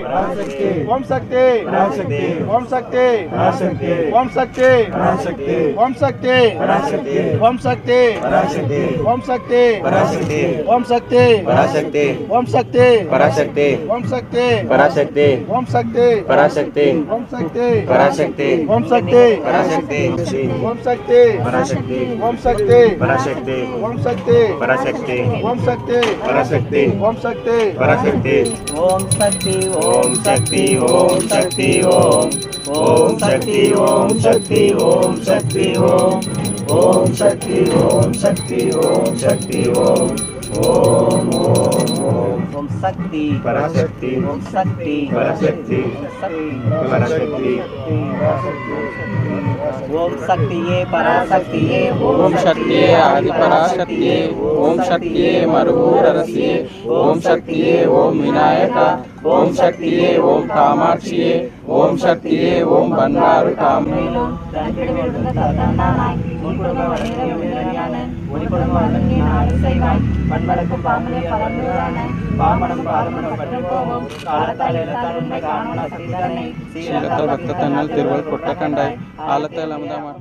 ஓம் சக்தி ஓம் சக்தி ஓம் சக்தி ஓம் சக்தி ஓம் சக்தி ஓம் சக்தி ஓம் சக்தி பராசக்தி ஓம் சக்தி பராசக்தி ஓம் சக்தி பராசக்தி ஓம் சக்தி பராசக்தி ஓம் சக்தி பராசக்தி ஓம் சக்தி பராசக்தி ஓம் சக்தி பராசக்தி ஓம் சக்தி பராசக்தி ஓம் சக்தி பராசக்தி ஓம் சக்தி பராசக்தி ஓம் சக்தி பராசக்தி ஓம் சக்தி ஓம் சக்தி ஓம் சக்தி ஓம் ஓம் சக்தி ஓம் சக்தி ஓம் சக்தி ஓம் ஓம் சக்தி ஓம் சக்தி ஓம் சக்தி ஓம் ஓம் ஓம் ஓம் ஓம் சக்தி பராசக்தி ஓம் சக்தி பராசக்தி பராசக்தி ஓம் சக்தியே பராசக்தியே ஓம் சக்தியே ஆதி பராசக்தியே ஓம் சக்தியே மருகூர் அரசியே ஓம் சக்தியே ஓம் விநாயகா ஓம் சக்தியே ஓம் காமாட்சியே ஓம் சக்தியே ஓம் பன்னாறு காமே சீலத்தல் பக்தத்தன்னல் திருவள் கொட்டக்கண்டாய் ஆலத்தல் அமுதமா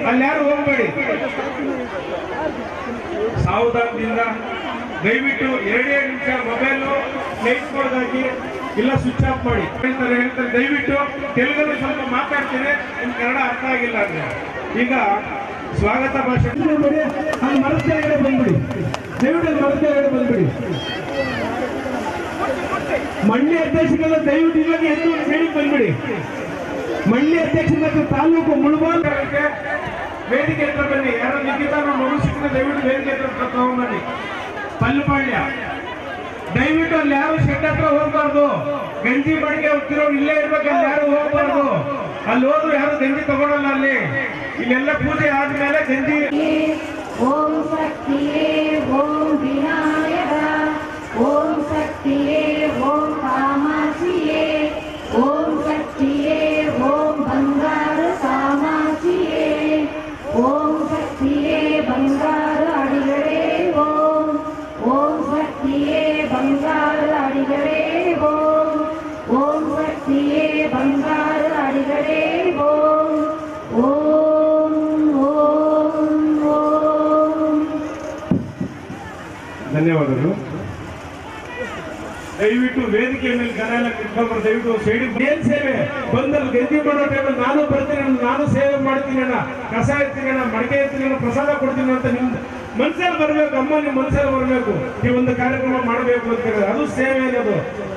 ಅಲ್ಲಾರು ಹೋಗಬೇಡಿ, ಸಾವಧಾನದಿಂದ ದಯವಿಟ್ಟು 2 ನಿಮಿಷ ಮೊಬೈಲ್ ಲೈಟ್ ಕೊಡೋದಾಗಿ ಇಲ್ಲ ಸ್ವಿಚ್ ಆಫ್ ಮಾಡಿ ಹೇಳ್ತಾರೆ. ದಯವಿಟ್ಟು ತೆಲುಗಲ್ಲಿ ಸ್ವಲ್ಪ ಮಾತಾಡ್ತೀನಿ, ನಿಮ್ ಕನ್ನಡ ಅರ್ಥ ಆಗಿಲ್ಲ ಅಂದ್ರೆ. ಈಗ ಸ್ವಾಗತ ಭಾಷಣ ಅಲ್ಲಿ ಮರದ ಕೆಳಗಡೆ ಬಂದ್ಬಿಡಿ, ದಯವಿಟ್ಟು ಮರದ ಕೆಳಗಡೆ ಬಂದ್ಬಿಡಿ. ಮಂಡ್ಯ ಅಧ್ಯಕ್ಷರೆಲ್ಲ ದಯವಿಟ್ಟು ಇವಾಗ ಎದ್ದು ಸೈಡಿಗೆ ಬಂದ್ಬಿಡಿ. ಮಂಡ್ಯ ಅಧ್ಯಕ್ಷರ ತಾಲೂಕು ಮುಳುಬಾಲ್ ವೇದಿಕೆ ಹತ್ರ ಬನ್ನಿ. ಯಾರೋ ನಿಖಿತ ಮಗು ಸಿಕ್ಕಿದ್ರೆ ದಯವಿಟ್ಟು ವೇದಿಕೆ ಹತ್ರ ತಗೊಂಡ್ಬನ್ನಿ. ಪಲ್ಲುಪಾಳ್ಯ ದಯವಿಟ್ಟು ಅಲ್ಲಿ ಯಾರು ಶೆಡ್ ಹತ್ರ ಹೋಗ್ಬಾರ್ದು. ಗಂಜಿ ಬಾಡಿಗೆ ಹೋಗ್ತಿರೋರು ಇಲ್ಲೇ ಇರ್ಬೇಕು, ಅಲ್ಲಿ ಯಾರು ಹೋಗ್ಬಾರ್ದು. ಅಲ್ಲಿ ಹೋದ್ರು ಯಾರು ಗಂಜಿ ತಗೊಳಲ್ಲ. ಅಲ್ಲಿ ಇಲ್ಲೆಲ್ಲ ಪೂಜೆ ಆದ್ಮೇಲೆ ಗಂಜಿ ಓಂ ಶಕ್ತಿಯೇ ಓಂ ವಿನಾಯಕ ಓಂ ಶಕ್ತಿಯೇ ಓಂ ಕಾಮಾಕ್ಷಿಯೇ ಓಂ ಶಕ್ತಿಯೇ ಓಂ ಬಂಗಾರ ಕಾಮಾಕ್ಷಿಯೇ ಓಂ ಶಕ್ತಿಯೇ ಬಂಗಾರ ಅಡಿಗಳೇ ಓಂ ಓಂ ಶಕ್ತಿಯೇ ಬಂಗಾರ ಅಡಿಗಳೇ ಓಂ ಓಂ ಶಕ್ತಿಯೇ ಬಂಗಾರ ಅಡಿಗಳೇ ಓಂ ಓಂ ಓಂ ಓಂ. ಧನ್ಯವಾದಗಳು. ದಯವಿಟ್ಟು ವೇದಿಕೆ ಮೇಲೆ ಜನ ಎಲ್ಲ ಕಿತ್ಕೊಂಡ್ರು. ದಯವಿಟ್ಟು ಸೈಡ್ ಏನ್ ಸೇವೆ ಬಂದಲ್ಲಿ ಗೆದ್ದಿ ಮಾಡೋ ಟೈಮಲ್ಲಿ ನಾನು ಬರ್ತೀನಿ ಅಣ್ಣ, ನಾನು ಸೇವೆ ಮಾಡ್ತೀನಿ ಅಣ್ಣ, ಕಸ ಎತ್ತೀನಿ ಅಣ್ಣ, ಮಡಿಕೆ ಎತ್ತೀನಿ ಅಣ್ಣ, ಪ್ರಸಾದ ಕೊಡ್ತೀನಿ ಅಂತ ನಿಮ್ ಮನಸ್ಸಲ್ಲಿ ಬರ್ಬೇಕು. ಅಮ್ಮ ನಿಮ್ ಮನಸ್ಸಲ್ಲಿ ಬರ್ಬೇಕು. ಈ ಒಂದು ಕಾರ್ಯಕ್ರಮ ಮಾಡಬೇಕು ಅಂತ ಹೇಳಿದ್ರೆ ಅದು ಸೇವೆ ಅನ್ನೋದು.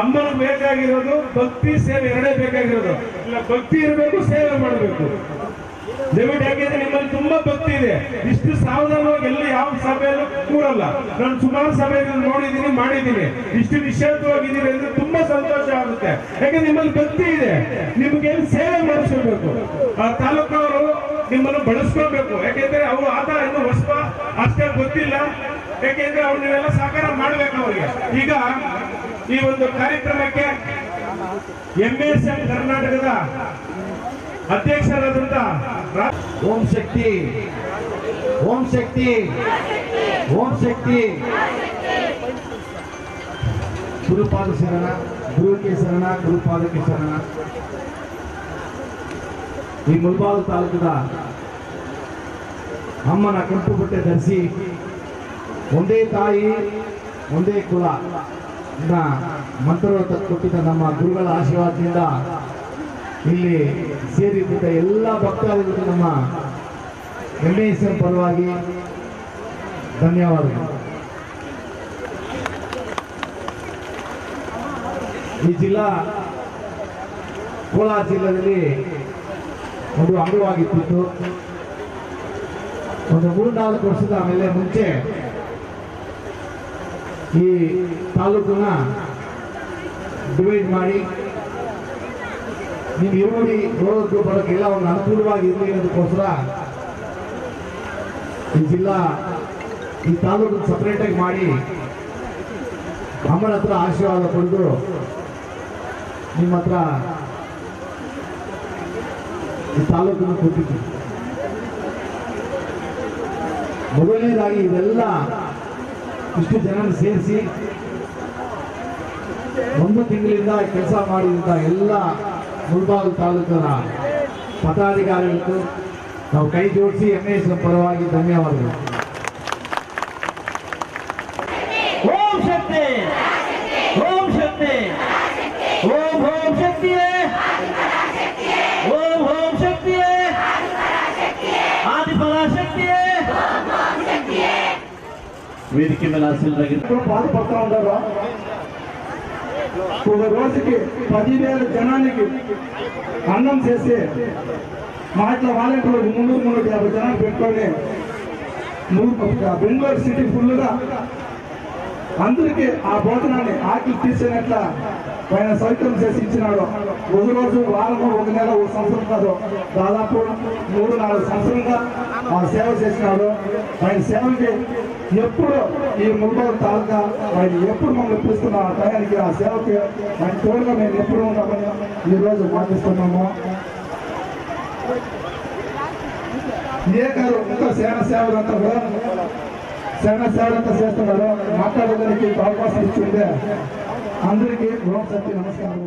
ಅಮ್ಮನಿಗೆ ಬೇಕಾಗಿರೋದು ಭಕ್ತಿ ಸೇವೆ ಎರಡೇ ಬೇಕಾಗಿರೋದು. ಇಲ್ಲ ಭಕ್ತಿ ಇರಬೇಕು, ಸೇವೆ ಮಾಡಬೇಕು. ದಯವಿಟ್ಟು ಯಾಕೆಂದ್ರೆ ನಿಮ್ಮಲ್ಲಿ ತುಂಬಾ ಭಕ್ತಿ ಇದೆ. ಇಷ್ಟು ಸಾವಧಾನವಾಗಿ ಎಲ್ಲ ಯಾವ ಸಭೆಯಲ್ಲೂ ಕೂರಲ್ಲ. ನಾನು ಸುಮಾರು ಸಭೆಯನ್ನು ನೋಡಿದ್ದೀನಿ, ಮಾಡಿದ್ದೀನಿ. ಇಷ್ಟು ನಿಶ್ಚಿತವಾಗಿದ್ದೀನಿ ಅಂದ್ರೆ ತುಂಬಾ ಸಂತೋಷ ಆಗುತ್ತೆ. ಯಾಕಂದ್ರೆ ನಿಮ್ಮಲ್ಲಿ ಭಕ್ತಿ ಇದೆ. ನಿಮ್ಗೆ ಸೇವೆ ಮಾಡಿಸ್ಕೋಬೇಕು. ಆ ತಾಲೂಕವರು ನಿಮ್ಮನ್ನು ಬಳಸ್ಕೋಬೇಕು. ಯಾಕೆಂದ್ರೆ ಅವರು ಆತ ಇನ್ನು ಹೊಸ ಅಷ್ಟೇ ಗೊತ್ತಿಲ್ಲ. ಯಾಕೆಂದ್ರೆ ಅವ್ರು ನೀವೆಲ್ಲ ಸಹಕಾರ ಮಾಡ್ಬೇಕು ಅವ್ರಿಗೆ. ಈಗ ಈ ಒಂದು ಕಾರ್ಯಕ್ರಮಕ್ಕೆ MSM ಕರ್ನಾಟಕದ ಅಧ್ಯಕ್ಷರಾದಂತ ಓಂ ಶಕ್ತಿ ಓಂ ಶಕ್ತಿ ಓಂ ಶಕ್ತಿ. ಗುರುಪಾದ ಶರಣ, ಗುರುಕ್ಕೆ ಶರಣ, ಗುರುಪಾದಕ್ಕೆ ಶರಣ. ಈ ಮುಳಬಾಗಿಲು ತಾಲೂಕದ ಅಮ್ಮನ ಕೆಂಪು ಬಟ್ಟೆ ಧರಿಸಿ ಒಂದೇ ತಾಯಿ ಒಂದೇ ಕುಲ ಮಂತ್ರ ಕೊಟ್ಟಿದ್ದ ನಮ್ಮ ಗುರುಗಳ ಆಶೀರ್ವಾದದಿಂದ ಇಲ್ಲಿ ಸೇರಿದ್ದ ಎಲ್ಲ ಭಕ್ತಾದಿಗಳಿಗೆ ನಮ್ಮ MSM ಪರವಾಗಿ ಧನ್ಯವಾದಗಳು. ಈ ಜಿಲ್ಲಾ ಕೋಲಾರ ಜಿಲ್ಲೆಯಲ್ಲಿ ಒಂದು ಅಂಗವಾಗಿತ್ತು. ಒಂದು 3-4 ವರ್ಷದ ಮೇಲೆ ಮುಂಚೆ ಈ ತಾಲೂಕನ್ನ ಡಿವೈಡ್ ಮಾಡಿ ನೀವು ಇರುವಡಿ ರೋಗಕ್ಕೆ ಬರೋಕ್ಕೆಲ್ಲ ಒಂದು ಅನುಕೂಲವಾಗಿ ಇರಲಿ ಅನ್ನೋದಕ್ಕೋಸ್ಕರ ಈ ಜಿಲ್ಲಾ ಈ ತಾಲೂಕು ಸಪರೇಟಾಗಿ ಮಾಡಿ ಅಮ್ಮನ ಹತ್ರ ಆಶೀರ್ವಾದ ಪಡೆದು ನಿಮ್ಮ ಹತ್ರ ಈ ತಾಲೂಕನ್ನು ಕೊಟ್ಟಿದ್ದೀವಿ. ಮೊದಲನೇದಾಗಿ ಇದೆಲ್ಲ ಇಷ್ಟು ಜನ ಸೇರಿಸಿ 1 ತಿಂಗಳಿಂದ ಕೆಲಸ ಮಾಡಿದಂಥ ಎಲ್ಲ ಮುಳಬಾಗಿಲು ತಾಲೂಕಿನ ಪದಾಧಿಕಾರಿಗಳಿಗೂ ನಾವು ಕೈ ಜೋಡಿಸಿ MSM ಪರವಾಗಿ ಧನ್ಯವಾದಗಳು. ಓಂ ಶಕ್ತಿ ಓಂ ಶಕ್ತಿ ಓಂ ಓಂ ಶಕ್ತಿಯೇ ಓಂ ಓಂ ಶಕ್ತಿಯೇ ಆದಿಪರಾಶಕ್ತಿಯೇ. వేదిక మీద ఆశీర్వదించండి. బాధపడతా ఉన్నారు. ఒక రోజుకి 10,000 జనానికి అన్నం చేసి మా ఇట్లా వాలంటీర్లు 350 జనాలు పెట్టుకొని బెంగళూరు సిటీ ఫుల్గా అందరికీ ఆ భోజనాన్ని ఆకలి తీసేనట్ల ఆయన సౌకర్యం చేసి ఇచ్చినాడు. రోజు వారము 1 నెల 1 సంవత్సరం కాదు, దాదాపు 3-4 సంవత్సరంగా ఆ సేవ చేసినాడు. ఆయన సేవకి ఎప్పుడు ఈ ముల్బాగిలు తాలూకా ఆయన ఎప్పుడు మమ్మల్ని పిలుస్తున్న ఆ టయానికి ఆ సేవకి ఆయన తోడుగా మేము ఎప్పుడు ఉన్నామని ఈరోజు మాటిస్తున్నాము. ఏ కాదు ఇంకా సేవలంతా కూడా సేవలంతా చేస్తున్నారు. మాట్లాడడానికి అవకాశం ఇచ్చిందే అందరికీ ఓం శక్తి నమస్కారం.